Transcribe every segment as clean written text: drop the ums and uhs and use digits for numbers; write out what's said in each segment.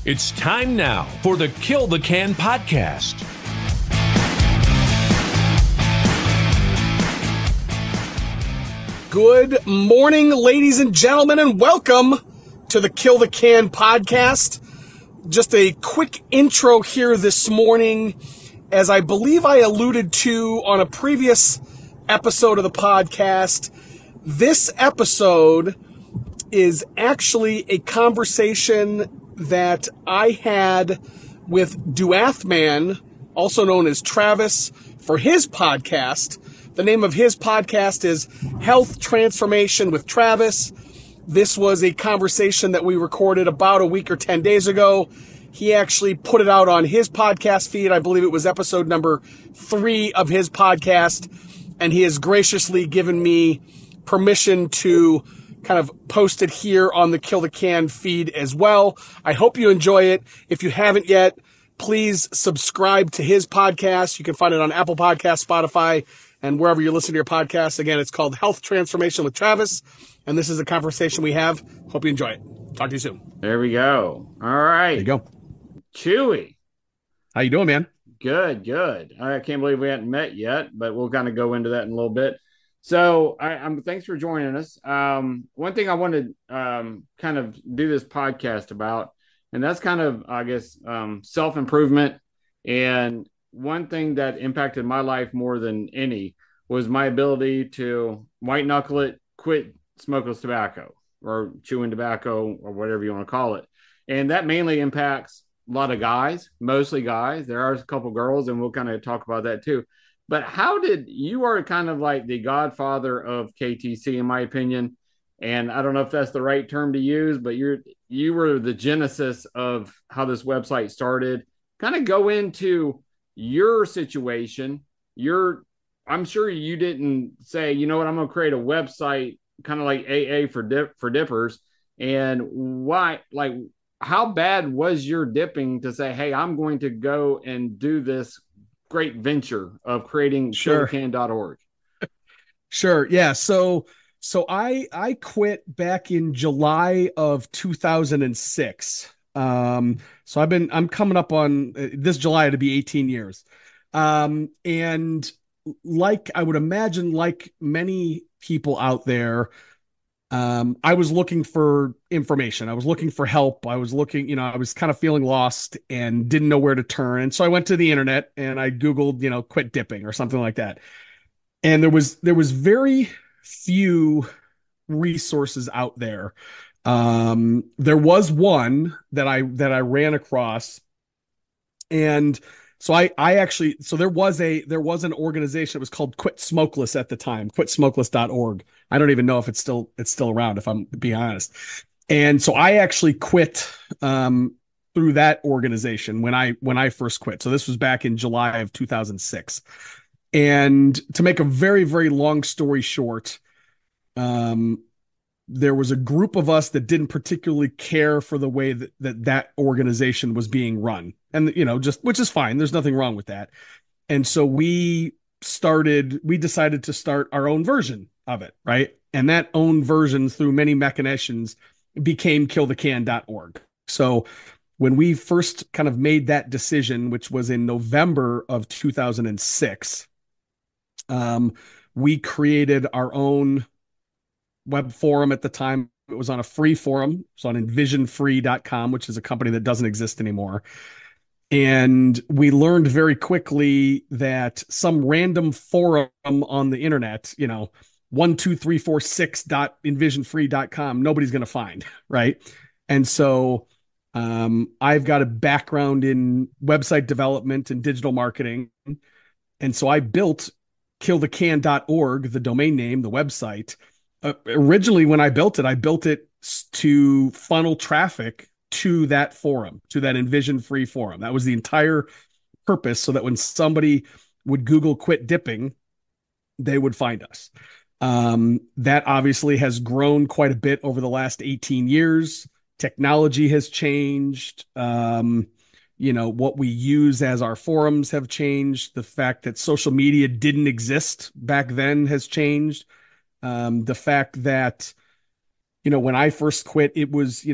It's time now for the Kill the Can podcast. Good morning, ladies and gentlemen, and welcome to the Kill the Can podcast. Just a quick intro here this morning. As I believe I alluded to on a previous episode of the podcast, this episode is actually a conversation that I had with Duathman, also known as Travis, for his podcast. The name of his podcast is Health Transformation with Travis. This was a conversation that we recorded about a week or 10 days ago. He actually put it out on his podcast feed. I believe it was episode number 3 of his podcast. And he has graciously given me permission to kind of post it here on the Kill the Can feed as well. I hope you enjoy it. If you haven't yet, please subscribe to his podcast. You can find it on Apple Podcasts, Spotify, and wherever you listen to your podcasts. Again, it's called Health Transformation with Travis, and this is a conversation we have. Hope you enjoy it. Talk to you soon. There we go. All right. There you go. Chewie. How you doing, man? Good. I can't believe we hadn't met yet, but we'll kind of go into that in a little bit. So I'm thanks for joining us. One thing I wanted to kind of do this podcast about, and that's kind of, I guess, self-improvement. And one thing that impacted my life more than any was my ability to white knuckle it, quit smokeless tobacco or chewing tobacco or whatever you want to call it. And that mainly impacts a lot of guys, mostly guys. There are a couple girls, and we'll kind of talk about that too. But how did you are kind of like the godfather of KTC, in my opinion. And I don't know if that's the right term to use, but you were the genesis of how this website started. Kind of go into your situation. I'm sure you didn't say, you know what, I'm going to create a website kind of like AA for dippers. And why, like, how bad was your dipping to say, hey, I'm going to go and do this great venture of creating KillTheCan.org? Sure. Yeah. So I quit back in July of 2006. So I'm coming up on this July to be 18 years. And like I would imagine, like many people out there, I was looking for information. I was looking for help. I was looking, I was kind of feeling lost and didn't know where to turn. And so I went to the internet and I Googled, quit dipping or something like that. And there was very few resources out there. There was one that I ran across, and so there was an organization. It was called Quit Smokeless at the time, quitsmokeless.org. I don't even know if it's still around, if I'm being honest. And so I actually quit through that organization when I first quit. So this was back in July of 2006. And to make a very, very long story short, there was a group of us that didn't particularly care for the way that organization was being run. And, which is fine. There's nothing wrong with that. And so we decided to start our own version of it. Right. And that own version, through many machinations, became KillTheCan.org. So when we first kind of made that decision, which was in November of 2006, we created our own web forum at the time. It was on a free forum. It's on envisionfree.com, which is a company that doesn't exist anymore. And we learned very quickly that some random forum on the internet, 12346.envisionfree.com, nobody's going to find, right? And so I've got a background in website development and digital marketing. And so I built KillTheCan.org, the domain name, the website. Originally, when I built it to funnel traffic to that forum, to that Envision Free forum. That was the entire purpose, so that when somebody would Google quit dipping, they would find us. That obviously has grown quite a bit over the last 18 years. Technology has changed. What we use as our forums have changed. The fact that social media didn't exist back then has changed. The fact that, when I first quit, it was,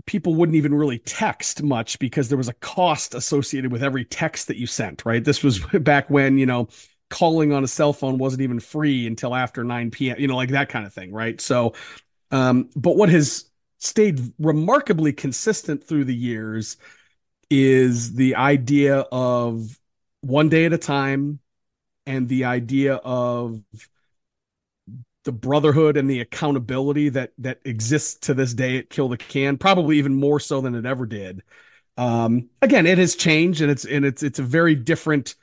people wouldn't even really text much because there was a cost associated with every text that you sent, right? This was back when, calling on a cell phone wasn't even free until after 9 p.m., like that kind of thing, right? So, but what has stayed remarkably consistent through the years is the idea of one day at a time and the idea of the brotherhood and the accountability that exists to this day at Kill the Can, probably even more so than it ever did. Again, it has changed, and it's a very different.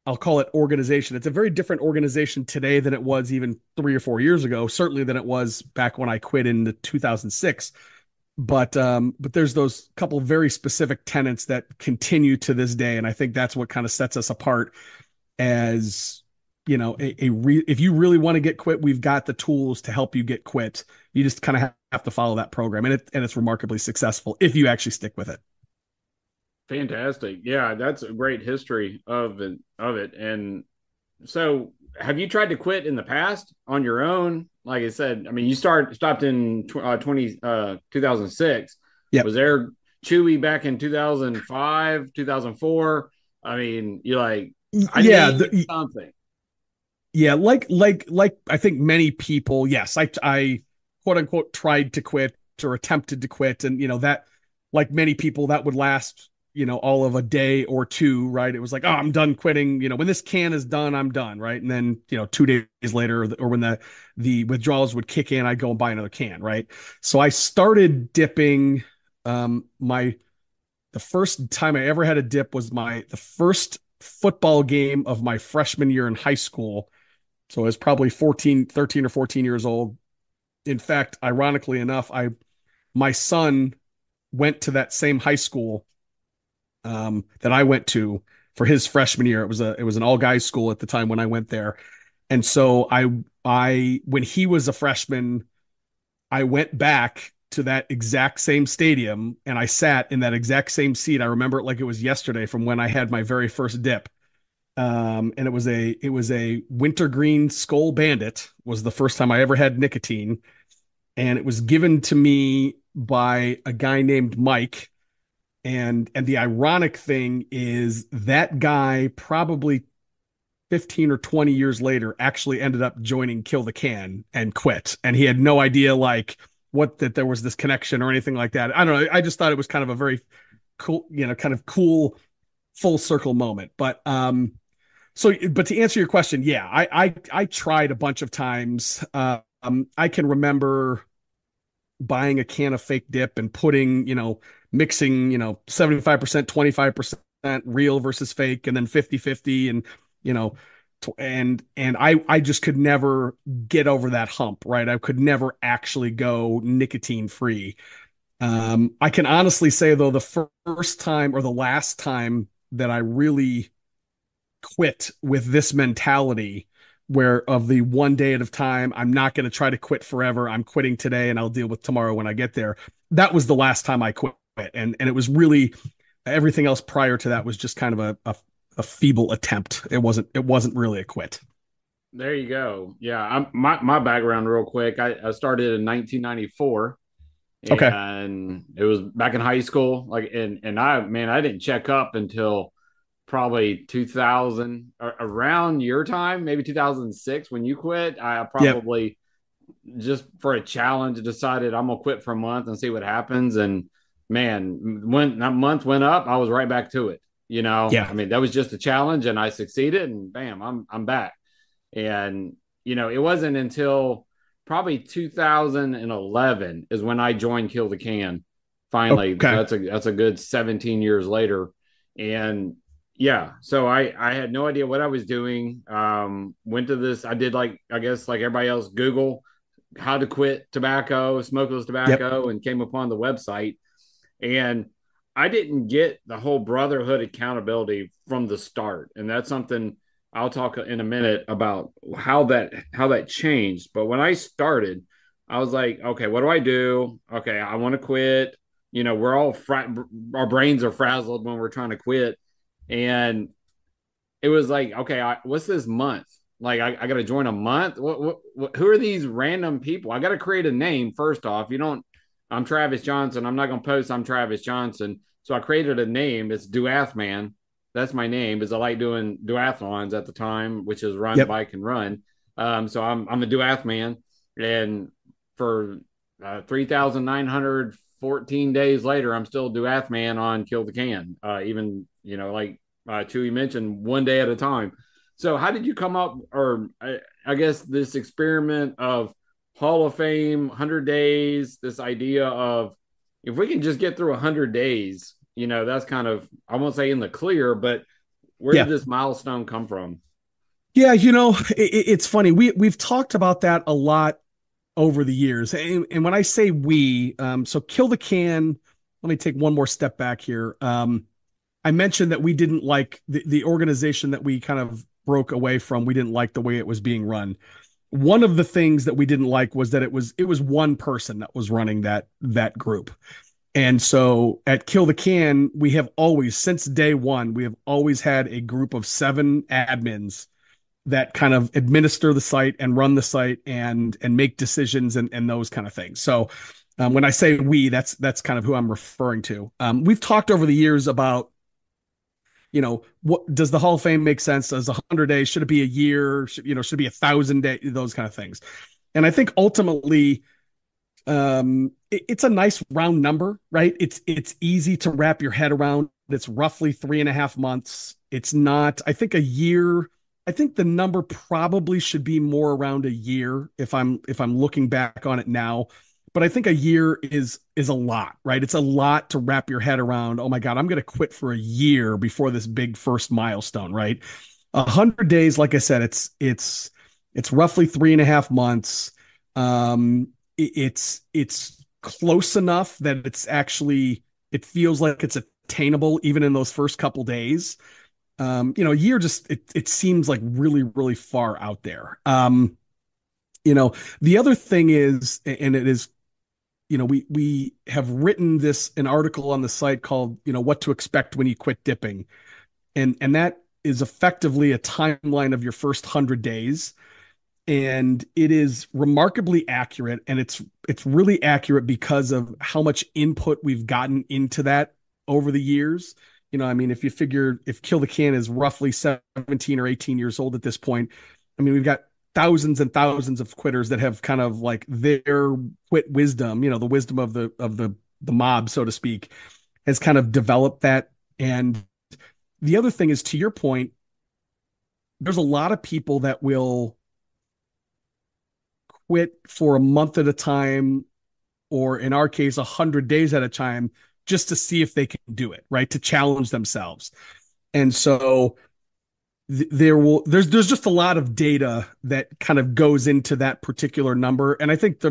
I'll call it organization. It's a very different organization today than it was even 3 or 4 years ago. Certainly than it was back when I quit in 2006. But there's those couple very specific tenets that continue to this day, and I think that's what kind of sets us apart as if you really want to get quit, we've got the tools to help you get quit. You just kind of have to follow that program, and it's remarkably successful if you actually stick with it. Fantastic. Yeah, that's a great history of it. And so have you tried to quit in the past on your own? Like I said, I mean, you stopped in 2006. Yeah. Was there Chewie back in 2005, 2004? I mean, you're like, I need something. Yeah, like I think many people, yes, I quote unquote tried to quit or attempted to quit, and that, like many people, that would last all of a day or two, right? It was like, oh, I'm done quitting. When this can is done, I'm done, right? And then 2 days later, or when the withdrawals would kick in, I'd go and buy another can, right? So I started dipping. The first time I ever had a dip was the first football game of my freshman year in high school. So I was probably 13 or 14 years old. In fact, ironically enough, my son went to that same high school that I went to for his freshman year. It was an all guys school at the time when I went there. And so I when he was a freshman, I went back to that exact same stadium and I sat in that exact same seat. I remember it like it was yesterday from when I had my very first dip. And it was a wintergreen Skull Bandit was the first time I ever had nicotine, and it was given to me by a guy named Mike. And the ironic thing is that guy probably 15 or 20 years later actually ended up joining Kill the Can and quit, and he had no idea like that there was this connection or anything like that. I don't know. I just thought it was kind of a very cool, kind of cool full circle moment. But to answer your question, yeah, I tried a bunch of times. I can remember buying a can of fake dip and putting, mixing, 75%, 25% real versus fake, and then 50-50, and I just could never get over that hump, right? I could never actually go nicotine free. I can honestly say though, the first time or the last time that I really quit with this mentality where of the one day at a time, I'm not going to try to quit forever. I'm quitting today and I'll deal with tomorrow when I get there. That was the last time I quit. And it was really everything else prior to that was just kind of a feeble attempt. It wasn't really a quit. There you go. Yeah. My background real quick. I started in 1994. Okay. And it was back in high school. I didn't check up until probably 2000, around your time, maybe 2006 when you quit. I probably just for a challenge decided I'm gonna quit for a month and see what happens. And man, when that month went up, I was right back to it. I mean, that was just a challenge and I succeeded, and bam, I'm back. And it wasn't until probably 2011 is when I joined Kill the Can. Finally, okay. That's a good 17 years later. And yeah, so I had no idea what I was doing. Went to this. I did like everybody else, Google how to quit tobacco, smokeless tobacco, and came upon the website. And I didn't get the whole brotherhood accountability from the start, and that's something I'll talk in a minute about how that changed. But when I started, I was like, okay, what do I do? Okay, I want to quit. We're all our brains are frazzled when we're trying to quit. And it was like, okay, what's this month? Like, I got to join a month. Who are these random people? I got to create a name first off. You don't I'm Travis Johnson. I'm not going to post I'm Travis Johnson. So I created a name. It's Duathman. That's my name because I like doing duathlons at the time, which is run, Yep. bike, and run. So I'm a Duathman. And for 3,914 days later, I'm still Duathman on Kill the Can. Even, like Chewie mentioned, one day at a time. So how did you come up, or I guess this experiment of Hall of Fame, 100 days, this idea of if we can just get through 100 days, that's kind of, I won't say in the clear, but where did Yeah. this milestone come from? Yeah, it's funny. We've talked about that a lot over the years. And when I say we, so Kill the Can, let me take one more step back here. I mentioned that we didn't like the organization that we kind of broke away from. We didn't like the way it was being run. One of the things that we didn't like was that it was one person that was running that group. And so at Kill the Can, we have always, since day one, we have always had a group of 7 admins that kind of administer the site and run the site and make decisions and those kind of things. So when I say we, that's kind of who I'm referring to. We've talked over the years about, what does the Hall of Fame make sense? Does 100 days, should it be a year? Should it be 1,000 days? Those kind of things. And I think ultimately, it's a nice round number, right? It's easy to wrap your head around. It's roughly 3.5 months. It's not, I think a year. I think the number probably should be more around a year if I'm looking back on it now. But I think a year is a lot, right? It's a lot to wrap your head around. Oh my God, I'm going to quit for a year before this big first milestone, right? 100 days, like I said, it's roughly 3.5 months. It's close enough that it feels like it's attainable even in those first couple days. A year just it seems like really, really far out there. The other thing is, and it is, we have written an article on the site called, what to expect when you quit dipping. And that is effectively a timeline of your first 100 days. And it is remarkably accurate. And it's really accurate because of how much input we've gotten into that over the years. I mean, if you figure if Kill the Can is roughly 17 or 18 years old at this point, I mean, we've got thousands and thousands of quitters that have kind of like their quit wisdom, the wisdom of the mob, so to speak, has kind of developed that. And the other thing is, to your point, there's a lot of people that will quit for a month at a time, or in our case, 100 days at a time, just to see if they can do it, right? To challenge themselves. And so there's just a lot of data that kind of goes into that particular number. And I think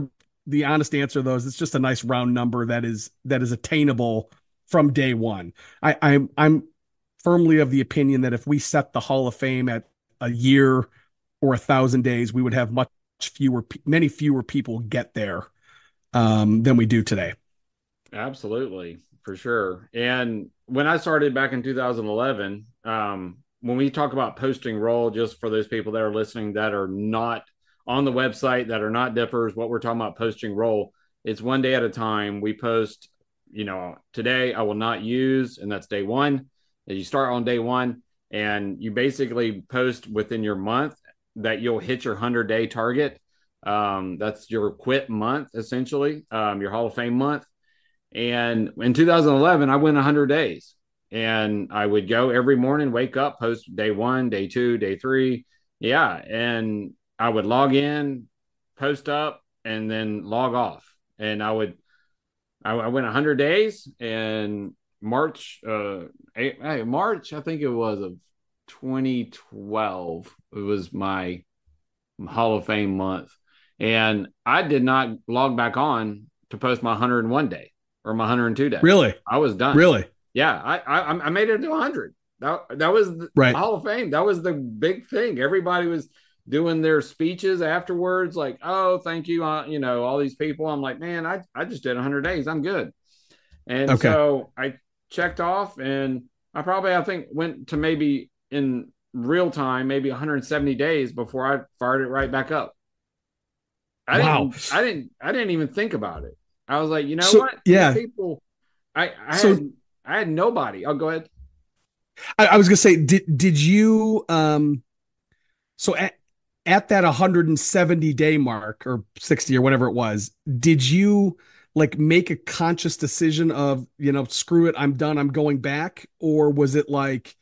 the honest answer though is it's just a nice round number that is attainable from day one. I'm firmly of the opinion that if we set the Hall of Fame at a year or 1,000 days, we would have many fewer people get there than we do today. Absolutely, for sure. And when I started back in 2011, when we talk about posting roll, just for those people that are listening that are not on the website, that are not dippers, what we're talking about posting roll, it's one day at a time. We post, today I will not use, and that's day one. You start on day one, and you basically post within your month that you'll hit your 100-day target. That's your quit month, essentially, your Hall of Fame month. And in 2011, I went 100 days, and I would go every morning, wake up, post day one, day two, day three. Yeah. And I would log in, post up, and then log off. And I went 100 days, and March, I think it was of 2012. It was my Hall of Fame month. And I did not log back on to post my 101 day or my 102 day. Really? I was done. Really? Yeah. I made it to 100. That was the Right. Hall of Fame. That was the big thing. Everybody was doing their speeches afterwards. Like, oh, thank you. All these people. I'm like, man, I just did 100 days. I'm good. And so I checked off, and I think went to maybe in real time, maybe 170 days before I fired it right back up. I didn't even think about it. I was like, you know So what? These yeah, people, so I had nobody. Oh, go ahead. I was gonna say, did you so at that 170-day mark or 60 or whatever it was, did you like make a conscious decision of, screw it, I'm done, I'm going back? Or was it like,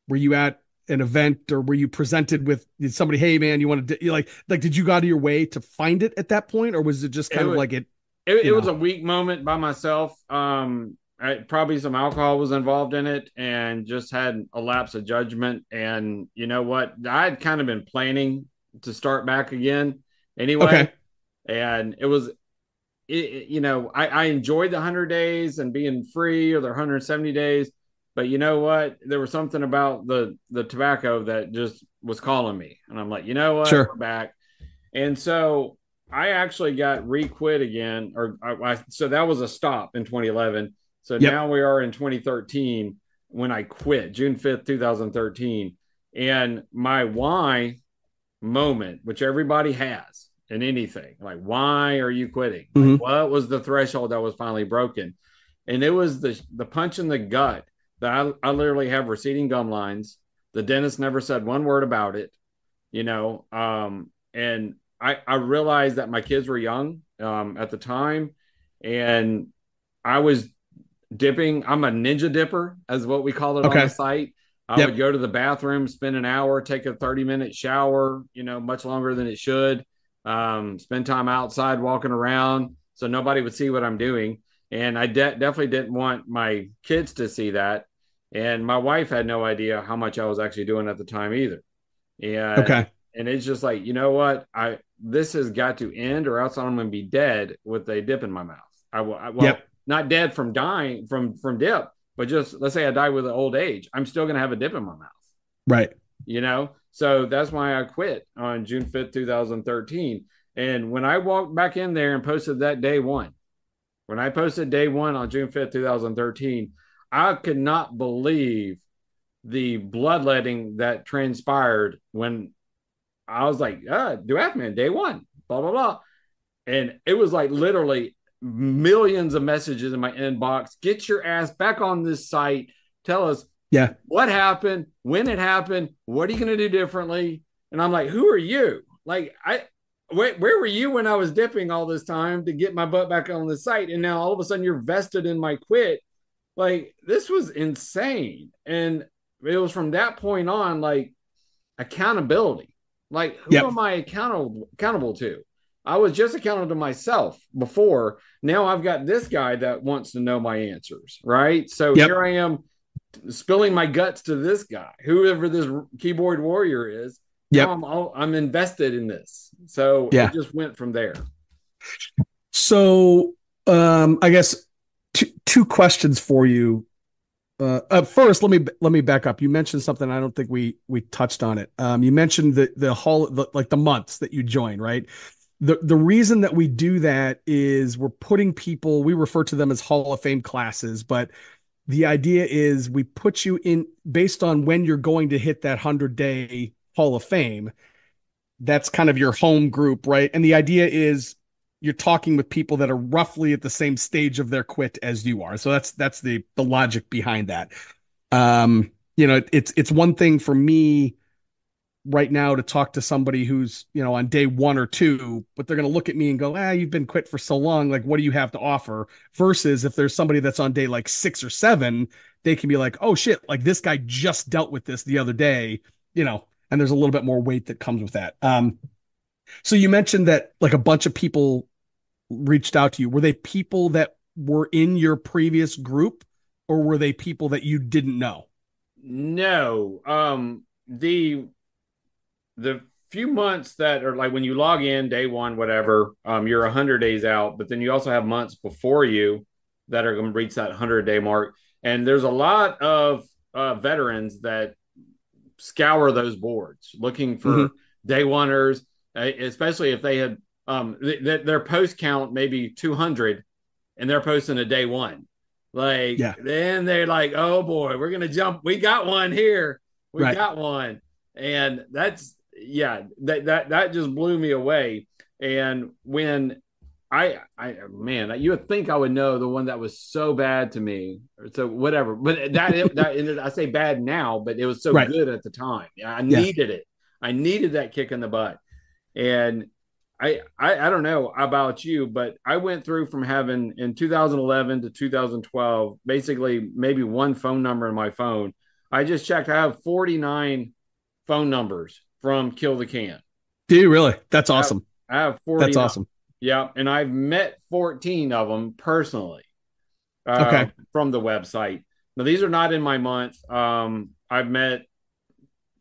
were you at an event or were you presented with somebody, hey man, you want to like did you go out of your way to find it at that point? Or was it just It kind of was, like it, it you was know? a weak moment by myself. Probably some alcohol was involved in it and just had a lapse of judgment. And you know what? I had kind of been planning to start back again anyway. Okay. And I enjoyed the 100 days and being free, or the 170 days. But you know what? There was something about the tobacco that just was calling me. And I'm like, you know what? Sure. We're back. And so I actually got re-quit again, so that was a stop in 2011. So Yep. now we are in 2013 when I quit, June 5th, 2013. And my why moment, which everybody has in anything, like, why are you quitting? Like, Hmm. what was the threshold that was finally broken? And it was the punch in the gut that I literally have receding gum lines. The dentist never said one word about it, and I realized that my kids were young at the time, and I was dipping. I'm a ninja dipper, as what we call it on the Okay. site. I would Yep. go to the bathroom, spend an hour, take a 30-minute shower, much longer than it should. Spend time outside walking around so nobody would see what I'm doing. And I definitely didn't want my kids to see that. And my wife had no idea how much I was actually doing at the time either. And Okay. and it's just like, you know what? This has got to end, or else I'm going to be dead with a dip in my mouth. Well, Yep. not dead from dying from dip, but just, let's say I die with an old age, I'm still going to have a dip in my mouth. Right. So that's why I quit on June 5th, 2013. And when I walked back in there and posted that day one, when I posted day one on June 5th, 2013, I could not believe the bloodletting that transpired when I was like, Duathman, day one, blah, blah, blah. And it was like literally millions of messages in my inbox. Get your ass back on this site. Tell us Yeah. what happened, when it happened, what are you going to do differently? And I'm like, who are you? Like, where were you when I was dipping all this time to get my butt back on the site? And now all of a sudden you're vested in my quit. Like, this was insane. And it was from that point on, like, accountability. Like, who Yep. am I accountable to? I was just accountable to myself before. Now I've got this guy that wants to know my answers, right? So Yep. here I am spilling my guts to this guy, whoever this keyboard warrior is. Now Yep. I'm invested in this. So it Yeah. just went from there. So, I guess two questions for you. First, let me back up. You mentioned something. I don't think we touched on it. You mentioned like the months that you join, right? The reason that we do that is we're putting people. We refer to them as Hall of Fame classes, but the idea is we put you in based on when you're going to hit that 100-day Hall of Fame. That's kind of your home group, right? And the idea is you're talking with people that are roughly at the same stage of their quit as you are. So that's the logic behind that. It's one thing for me right now to talk to somebody who's, on day one or two, but they're going to look at me and go, you've been quit for so long. Like, what do you have to offer? Versus if there's somebody that's on day like 6 or 7, they can be like, oh shit, like this guy just dealt with this the other day, and there's a little bit more weight that comes with that. So you mentioned that like a bunch of people reached out to you. Were they people that were in your previous group, or were they people that you didn't know? No. The few months that are like when you log in day one, whatever, you're 100 days out, but then you also have months before you that are going to reach that 100-day mark. And there's a lot of veterans that scour those boards looking for Mm-hmm. day oneers, especially if they had their post count maybe 200 and they're posting a day one. Like, Yeah. then they're like, oh boy, we're going to jump. We got one here. We Right. got one. And that's, yeah, that just blew me away. And when Man, you would think I would know the one that was so bad to me. So whatever, but that ended. I say bad now, but it was so Right. good at the time. I Yeah. needed it. I needed that kick in the butt. And I don't know about you, but I went through from having in 2011 to 2012, basically maybe one phone number in my phone. I just checked. I have 49 phone numbers from Kill the Can. Do you really? That's I have, awesome. I have That's 49. awesome. Yeah, and I've met 14 of them personally Okay. from the website. Now these are not in my month. I've met.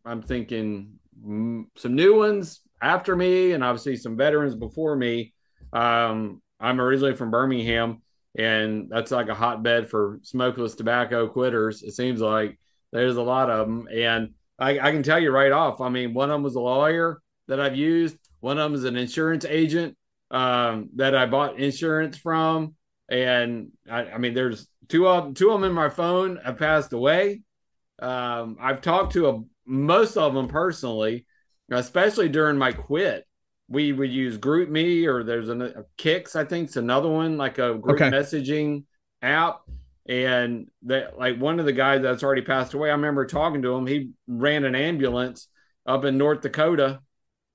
I'm thinking some new ones after me, and obviously some veterans before me. I'm originally from Birmingham, and that's like a hotbed for smokeless tobacco quitters. It seems like there's a lot of them, and I can tell you right off. I mean, one of them was a lawyer that I've used. One of them is an insurance agent that I bought insurance from, and I mean, there's two of them in my phone have passed away. I've talked to most of them personally, especially during my quit. We would use Group Me, or there's a Kicks, I think it's another one, like a group Okay. messaging app. And that, like, one of the guys that's already passed away, I remember talking to him. He ran an ambulance up in North Dakota.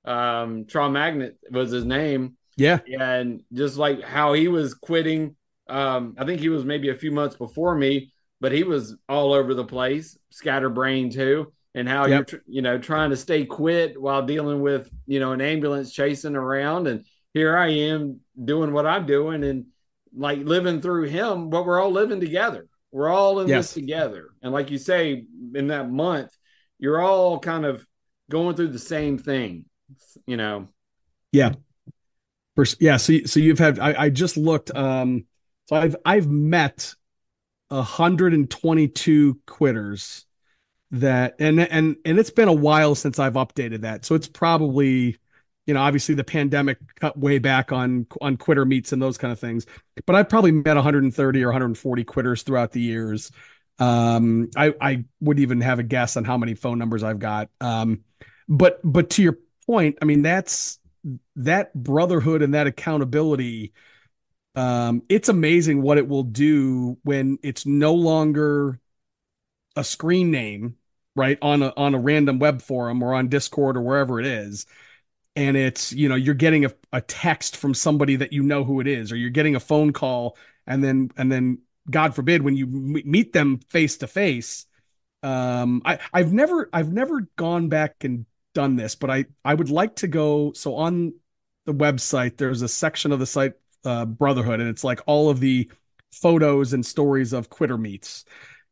Tron Magnet was his name. Yeah. And just like how he was quitting, I think he was maybe a few months before me, but he was all over the place, scatterbrained too, and how you're Yep. trying to stay quit while dealing with an ambulance chasing around, and here I am doing what I'm doing, and like living through him, but we're all living together. We're all in this Yes. together, and like you say, in that month, you're all kind of going through the same thing, you know. Yeah. Yeah. So you've had, I just looked, so I've met 122 quitters that, and it's been a while since I've updated that. So it's probably, obviously the pandemic cut way back on quitter meets and those kind of things, but I've probably met 130 or 140 quitters throughout the years. I would even have a guess on how many phone numbers I've got. But to your point, I mean, that brotherhood and that accountability. It's amazing what it will do when it's no longer a screen name, right, on a random web forum or on Discord or wherever it is, and it's, you're getting a text from somebody that you know who it is, or you're getting a phone call, and then God forbid when you meet them face to face. I've never gone back and done this, but I would like to go. So on the website, there's a section of the site, Brotherhood, and it's like all of the photos and stories of quitter meets.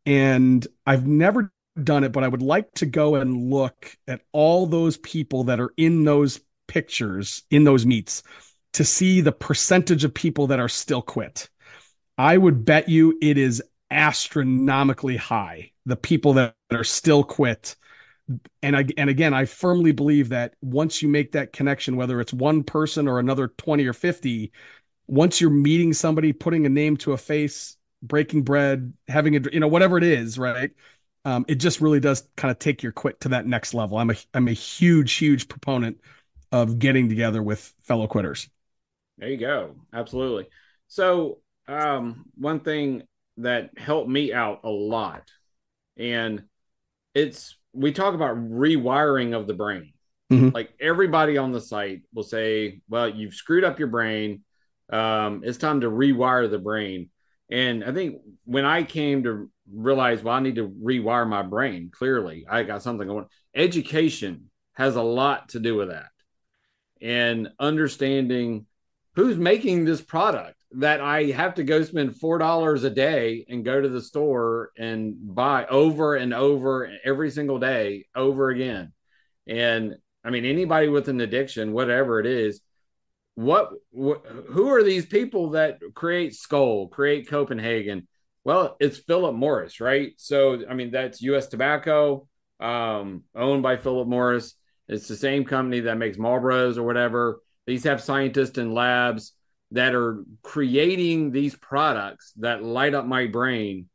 And I've never done it, but I would like to go and look at all those people that are in those pictures in those meets to see the percentage of people that are still quit. I would bet you it is astronomically high, the people that are still quit. And again, I firmly believe that once you make that connection, whether it's one person or another 20 or 50, once you're meeting somebody, putting a name to a face, breaking bread, having whatever it is, right? It just really does kind of take your quit to that next level. I'm a huge proponent of getting together with fellow quitters. There you go. Absolutely. So, one thing that helped me out a lot, and we talk about rewiring of the brain. Mm-hmm. Like, everybody on the site will say, well, you've screwed up your brain. It's time to rewire the brain. And I think when I came to realize, well, I need to rewire my brain, clearly, I got something going. Education has a lot to do with that. And understanding who's making this product that I have to go spend $4 a day and go to the store and buy over and over every single day over again. And I mean, anybody with an addiction, whatever it is, who are these people that create Skull, create Copenhagen? Well, it's Philip Morris, right? So, I mean, that's US Tobacco, owned by Philip Morris. It's the same company that makes Marlboros or whatever. These have scientists in labs that are creating these products that light up my brain.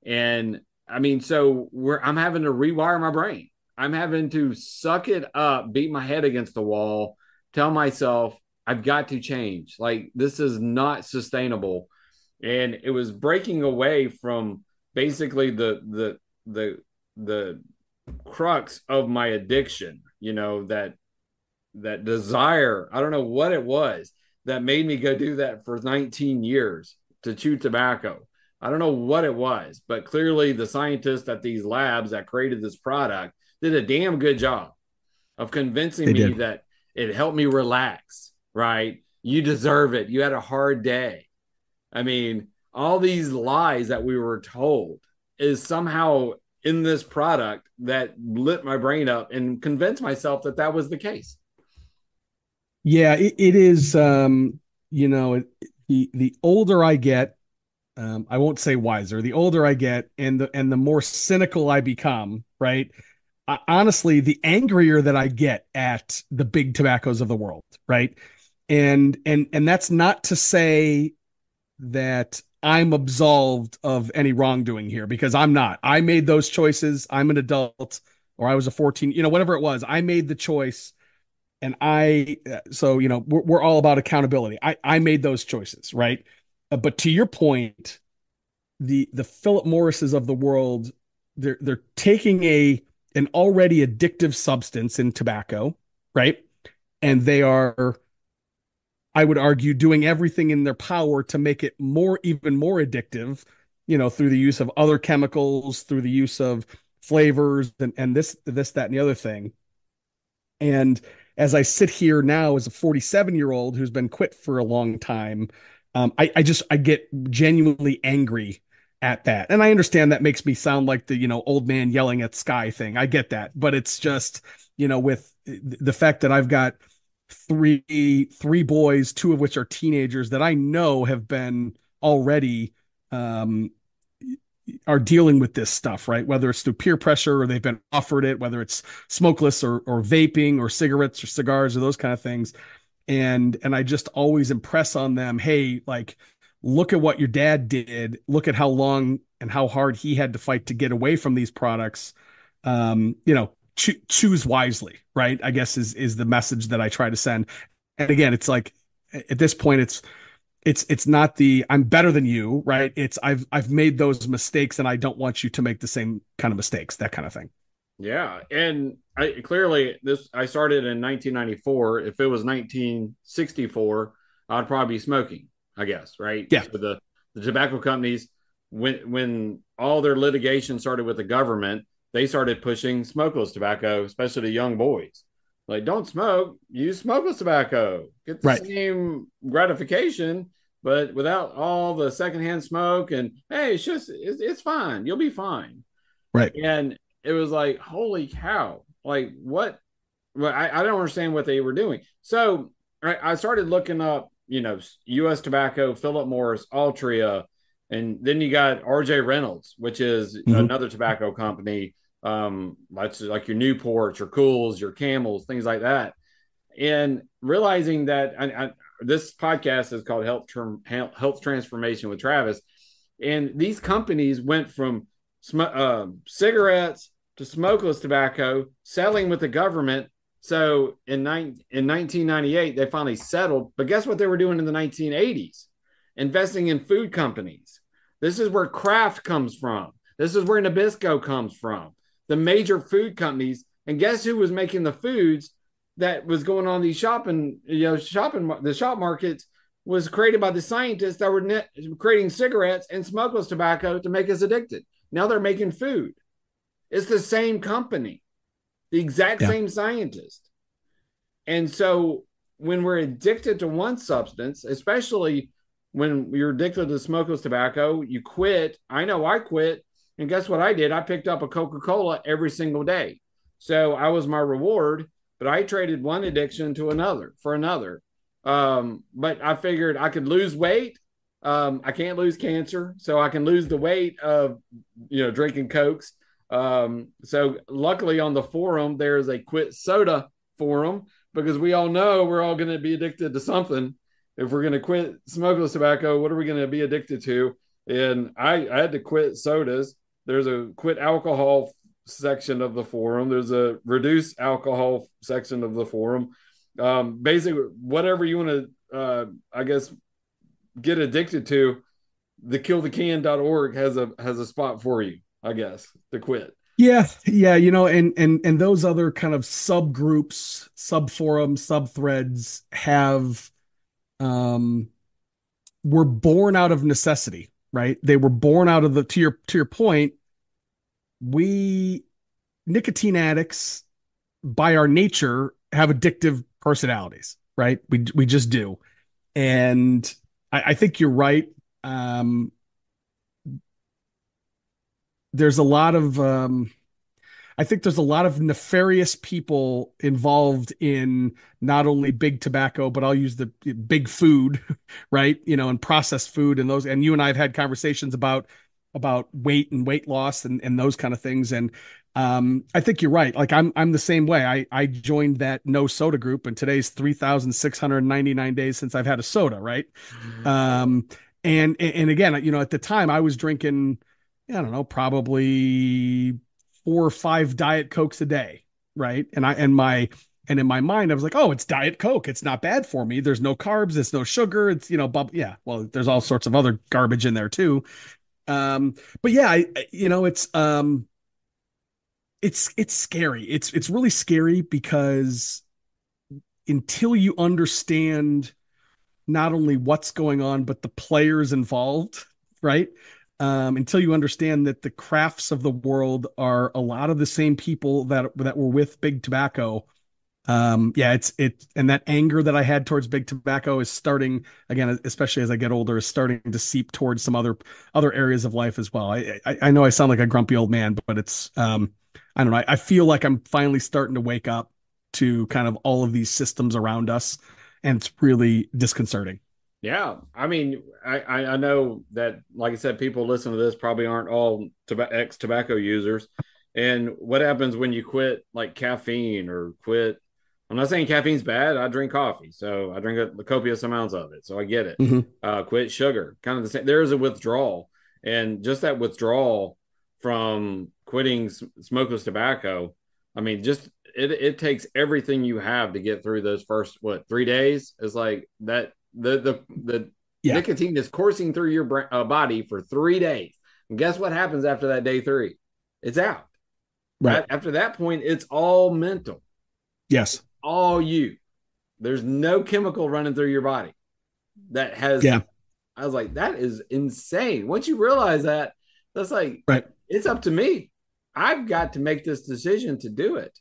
And I mean, so I'm having to rewire my brain. I'm having to suck it up, beat my head against the wall, tell myself, I've got to change. Like, this is not sustainable. And it was breaking away from basically the crux of my addiction, that desire. I don't know what it was that made me go do that for 19 years, to chew tobacco. I don't know what it was, but clearly the scientists at these labs that created this product did a damn good job of convincing They me did. that it helped me relax, right? You deserve it. You had a hard day. I mean, all these lies that we were told is somehow in this product that lit my brain up and convinced myself that that was the case. Yeah, it is. The older I get, I won't say wiser. The older I get, and the more cynical I become, right? Honestly, the angrier that I get at the big tobaccos of the world, right? And that's not to say that I'm absolved of any wrongdoing here, because I'm not. I made those choices. I'm an adult, or I was a 14, whatever it was. I made the choice, and so we're all about accountability. I made those choices, right? But to your point, the Philip Morrises of the world, they're taking an already addictive substance in tobacco, right? And they are, I would argue, doing everything in their power to make it even more addictive, through the use of other chemicals, through the use of flavors, and this, that, and the other thing. And as I sit here now as a 47-year-old who's been quit for a long time, I get genuinely angry at that. And I understand that makes me sound like the, old man yelling at sky thing. I get that. But it's just, with the fact that I've got three boys, two of which are teenagers, that I know have been already are dealing with this stuff, right? Whether it's through peer pressure or they've been offered it, whether it's smokeless or vaping or cigarettes or cigars or those kind of things. And I just always impress on them, hey, like, look at what your dad did. Look at how long and how hard he had to fight to get away from these products. Choose wisely, right? I guess is the message that I try to send. And again, it's like, at this point, it's not the I'm better than you, right? It's I've made those mistakes, and I don't want you to make the same kind of mistakes, that kind of thing. Yeah, and I started in 1994. If it was 1964, I'd probably be smoking, I guess, right? Yeah. So the tobacco companies, when all their litigation started with the government, they started pushing smokeless tobacco, especially to young boys. Like, don't smoke, use smokeless tobacco. Get the Right. same gratification, but without all the secondhand smoke. And hey, it's fine. You'll be fine. Right. And it was like, holy cow! Like, what? Well, I don't understand what they were doing. So I started looking up, U.S. Tobacco, Philip Morris, Altria, and then you got R.J. Reynolds, which is another tobacco company. That's like your Newports, your Cools, your Camels, things like that. And realizing that this podcast is called Health Transformation with Travis, and these companies went from cigarettes to smokeless tobacco, settling with the government. So in 1998, they finally settled. But guess what they were doing in the 1980s? Investing in food companies. This is where Kraft comes from. This is where Nabisco comes from. The major food companies. And guess who was making the foods that was going on these the shop markets was created by the scientists that were creating cigarettes and smokeless tobacco to make us addicted. Now they're making food. It's the same company, the exact same scientist. And so when we're addicted to one substance, especially when you're addicted to smokeless tobacco, you quit. I know I quit. And guess what I did? I picked up a Coca-Cola every single day. So I was my reward, but I traded one addiction to another for another. But I figured I could lose weight. I can't lose cancer, so I can lose the weight of, drinking Cokes. So luckily on the forum, there's a quit soda forum, because we all know we're all going to be addicted to something. If we're going to quit smokeless tobacco, what are we going to be addicted to? And I had to quit sodas. There's a quit alcohol section of the forum. There's a reduce alcohol section of the forum. Basically, whatever you want to, I guess, get addicted to, the KillTheCan.org has a spot for you, I guess, to quit. Yeah, yeah, and those other kind of subgroups, subforums, subthreads have um were born out of necessity, right? They were born out of the to your point, we nicotine addicts by our nature have addictive personalities, right? We just do. And I think you're right. Um, there's a lot of I think there's a lot of nefarious people involved in not only big tobacco, but I'll use the big food, right? And processed food and those. And you and I have had conversations about weight and weight loss and those kind of things. And I think you're right. Like I'm the same way. I joined that no soda group, and today's 3,699 days since I've had a soda, right? Um, and again, at the time I was drinking, I don't know, probably 4 or 5 Diet Cokes a day, right? And in my mind, I was like, oh, it's Diet Coke. It's not bad for me. There's no carbs. There's no sugar. It's yeah. Well, there's all sorts of other garbage in there too. But yeah, it's scary. It's really scary because until you understand not only what's going on, but the players involved, right? Until you understand that the crafts of the world are a lot of the same people that were with big tobacco. Yeah, and that anger that I had towards big tobacco is starting again, especially as I get older, is starting to seep towards some other areas of life as well. I know I sound like a grumpy old man, but it's I don't know. I feel like I'm finally starting to wake up to kind of all of these systems around us, and it's really disconcerting. Yeah, I mean, I know that, like I said, people listen to this probably aren't all ex tobacco users. And what happens when you quit like caffeine or quit? I'm not saying caffeine's bad. I drink coffee, so I drink a copious amounts of it, so I get it. Mm-hmm. Quit sugar, kind of the same. There is a withdrawal, and just that withdrawal from quitting smokeless tobacco. I mean, just it takes everything you have to get through those first 3 days. It's like that the Yeah. nicotine is coursing through your body for 3 days. And guess what happens after that day three? It's out. Right. After that point, it's all mental. Yes. It's all you. There's no chemical running through your body that has. Yeah. I was like, that is insane. Once you realize that, that's like, right. It's up to me. I've got to make this decision to do it.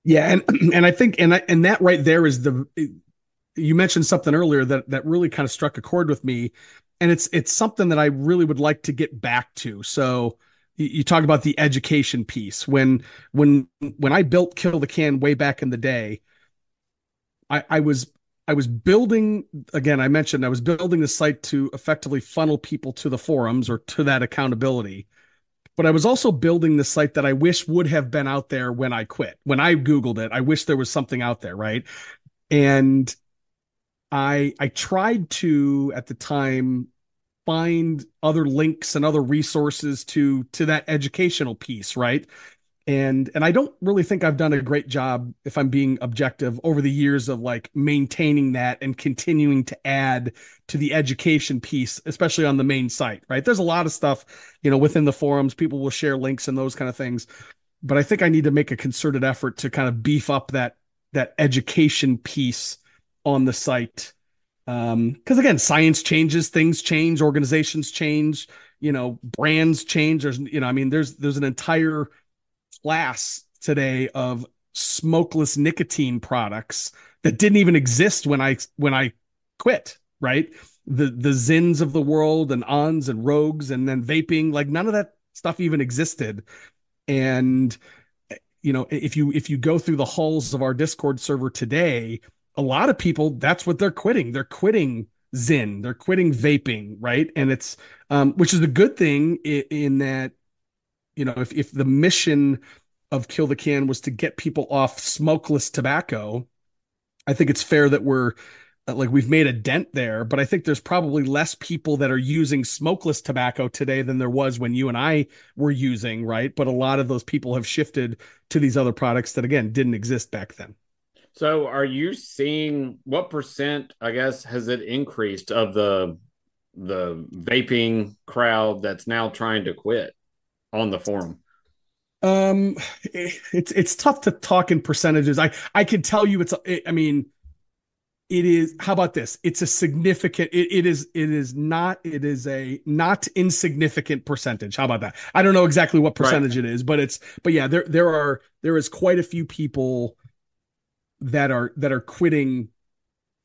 Yeah, and I think and that right there is you mentioned something earlier that really kind of struck a chord with me, and it's something that I really would like to get back to. So you talk about the education piece. When I built Kill the Can way back in the day, I was building, again, I mentioned I was building the site to effectively funnel people to the forums or to that accountability. But I was also building the site that I wish would have been out there when I quit. When I Googled it, I wish there was something out there, right? And I tried to at the time find other links and other resources to that educational piece, right? And I don't really think I've done a great job, if I'm being objective, over the years of like maintaining that and continuing to add to the education piece, especially on the main site, right? There's a lot of stuff, within the forums, people will share links and those kind of things, but I think I need to make a concerted effort to kind of beef up that education piece on the site. Because again, science changes, things change, organizations change, brands change. There's an entire class today of smokeless nicotine products that didn't even exist when I quit, right? The Zins of the world and Ons and Rogues and then vaping, like none of that stuff even existed. And if you go through the halls of our Discord server today, a lot of people, that's what they're quitting. They're quitting Zin, they're quitting vaping, right? And it's which is a good thing in that, if the mission of Kill the Can was to get people off smokeless tobacco, I think it's fair that we've made a dent there, but I think there's probably less people that are using smokeless tobacco today than there was when you and I were using, right? But a lot of those people have shifted to these other products that again didn't exist back then. So are you seeing what percent, I guess, has it increased of the vaping crowd that's now trying to quit on the forum? It's tough to talk in percentages. I can tell you I mean, it is, how about this? It's a significant, it is a not insignificant percentage. How about that? I don't know exactly what Right. percentage it is, but yeah, there is quite a few people that are quitting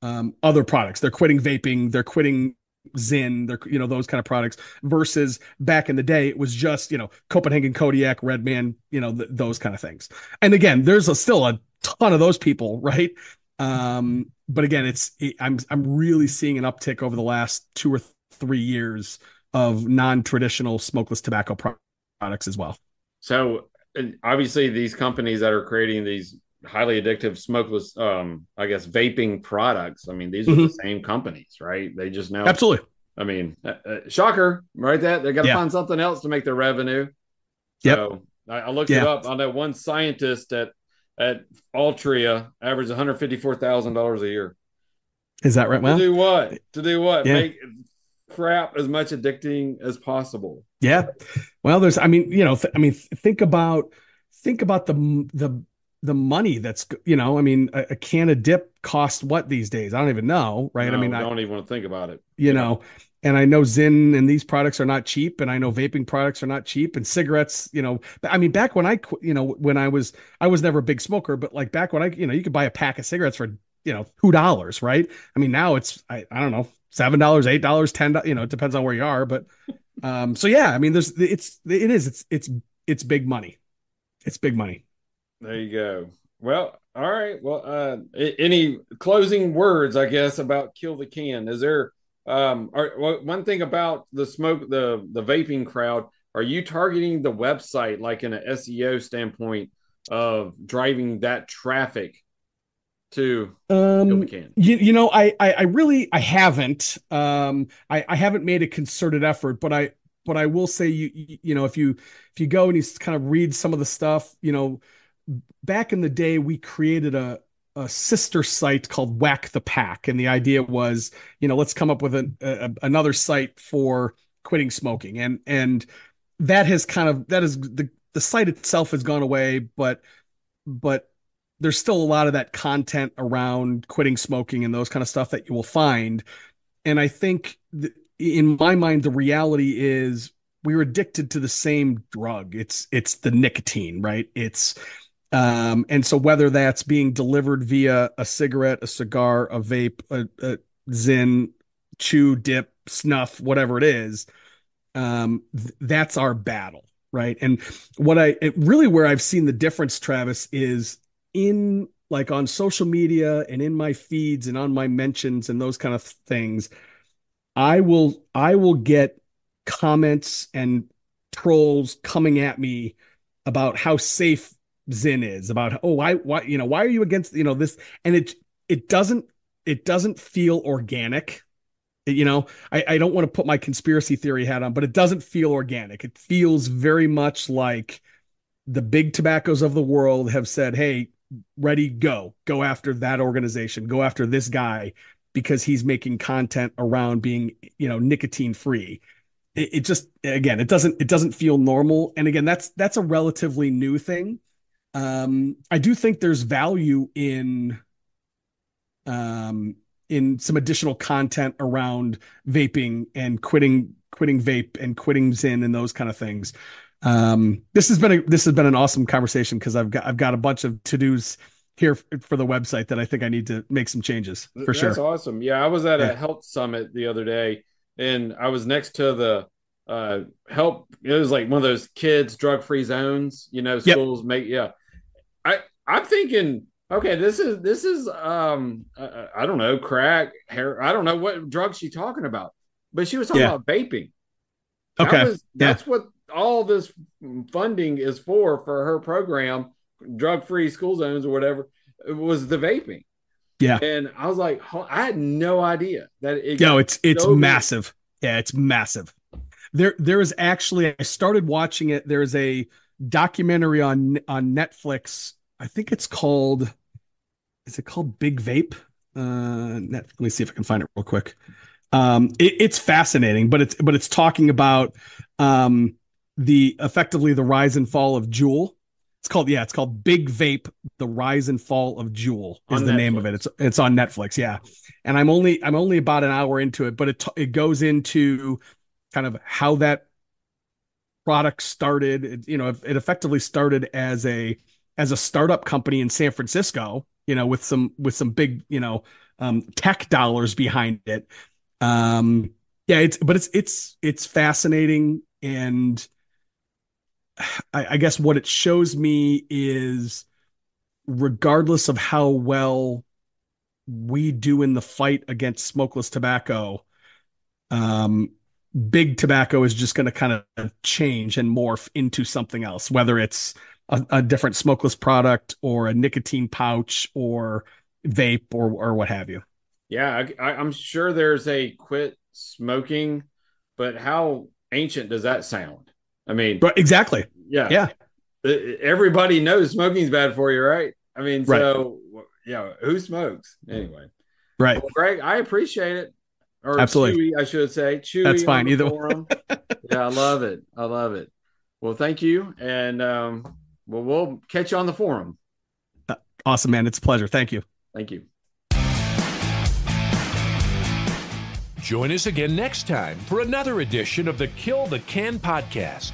other products. They're quitting vaping, they're quitting Zyn, they're, those kind of products, versus back in the day it was just, Copenhagen Kodiak, Redman, those kind of things. And again, there's still a ton of those people, right? But again, I'm really seeing an uptick over the last 2 or 3 years of non-traditional smokeless tobacco products as well. So obviously these companies that are creating these highly addictive smokeless I guess vaping products, I mean, these are the Mm-hmm. same companies, right? They just know, Absolutely. I mean, shocker, right? That they got to Yeah. find something else to make their revenue. Yep. So I looked it Yeah. up. I know one scientist at Altria averaged $154,000 a year. Is that right? To Well, do what? To do what? yeah. Make crap as much addicting as possible. Yeah. Well, I mean, think about the money that's, I mean, a can of dip costs what these days? I don't even know, right? I mean, No, don't even want to think about it. you Yeah. know, and I know Zyn and these products are not cheap, and I know vaping products are not cheap, and cigarettes, I mean, back when when I was never a big smoker, but like back when you could buy a pack of cigarettes for, $2, right? I mean, now I don't know, $7, $8, $10, it depends on where you are, but so yeah, I mean, it's big money. It's big money. There you go. Well, all right. Well, any closing words, I guess, about Kill the Can? Is there one thing about the vaping crowd? Are you targeting the website like in an SEO standpoint of driving that traffic to Kill the Can? I really, I haven't, I haven't made a concerted effort, but I will say, if you go and you kind of read some of the stuff, back in the day, we created a sister site called Whack the Pack. And the idea was, let's come up with another site for quitting smoking. And that is the site itself has gone away, but there's still a lot of that content around quitting smoking and those kind of stuff that you will find. And I think in my mind, the reality is we're addicted to the same drug. It's the nicotine, right? And so whether that's being delivered via a cigarette, a cigar, a vape, a Zyn, chew, dip, snuff, whatever it is, that's our battle, right? And really where I've seen the difference, Travis, is in like on social media and in my feeds and on my mentions and those kind of things. I will get comments and trolls coming at me about how safe Zyn is, about, oh, why are you against, this? And it doesn't feel organic. I don't want to put my conspiracy theory hat on, but it doesn't feel organic. It feels very much like the big tobaccos of the world have said, hey, ready, go after that organization, go after this guy because he's making content around being, nicotine free. It just, again, it doesn't feel normal. And again, that's a relatively new thing. I do think there's value in some additional content around vaping and quitting vape and quitting Zyn and those kind of things. This has been an awesome conversation because I've got a bunch of to-dos here for the website that I think I need to make some changes for That's sure. awesome. Yeah, I was at Yeah. a health summit the other day, and I was next to the help. It was like one of those kids drug-free zones. Yep. Schools make. Yeah, I'm thinking. Okay, this is I don't know, crack, hair. I don't know what drug she's talking about, but she was talking Yeah. about vaping. Okay. Yeah. That's what all this funding is for her program, drug-free school zones or whatever. It was the vaping. Yeah. And I was like, I had no idea that it No, got it's so big. massive. Yeah, it's massive. There is actually, I started watching it. There's a documentary on Netflix. I think is it called Big Vape? Let me see if I can find it real quick. It's fascinating, but it's talking about effectively the rise and fall of Juul. It's called Big Vape: The Rise and Fall of Juul is the name of it. It's on Netflix, yeah. And I'm only about an hour into it, but it goes into kind of how that product started. It effectively started as a startup company in San Francisco, with some big, tech dollars behind it. Yeah, it's fascinating, and I guess what it shows me is, regardless of how well we do in the fight against smokeless tobacco, big tobacco is just going to kind of change and morph into something else, whether it's a different smokeless product or a nicotine pouch or vape or what have you. Yeah, I'm sure there's a quit smoking, but how ancient does that sound? I mean, Right, exactly. Yeah. Everybody knows smoking's bad for you, right? I mean, right. So yeah, who smokes anyway? Right. Well, Greg, I appreciate it. Or Absolutely. Chewie, I should say. Chewie. That's fine. Either forum. Yeah, I love it. I love it. Well, thank you. And we'll catch you on the forum. Awesome, man. It's a pleasure. Thank you. Thank you. Join us again next time for another edition of the Kill the Can podcast.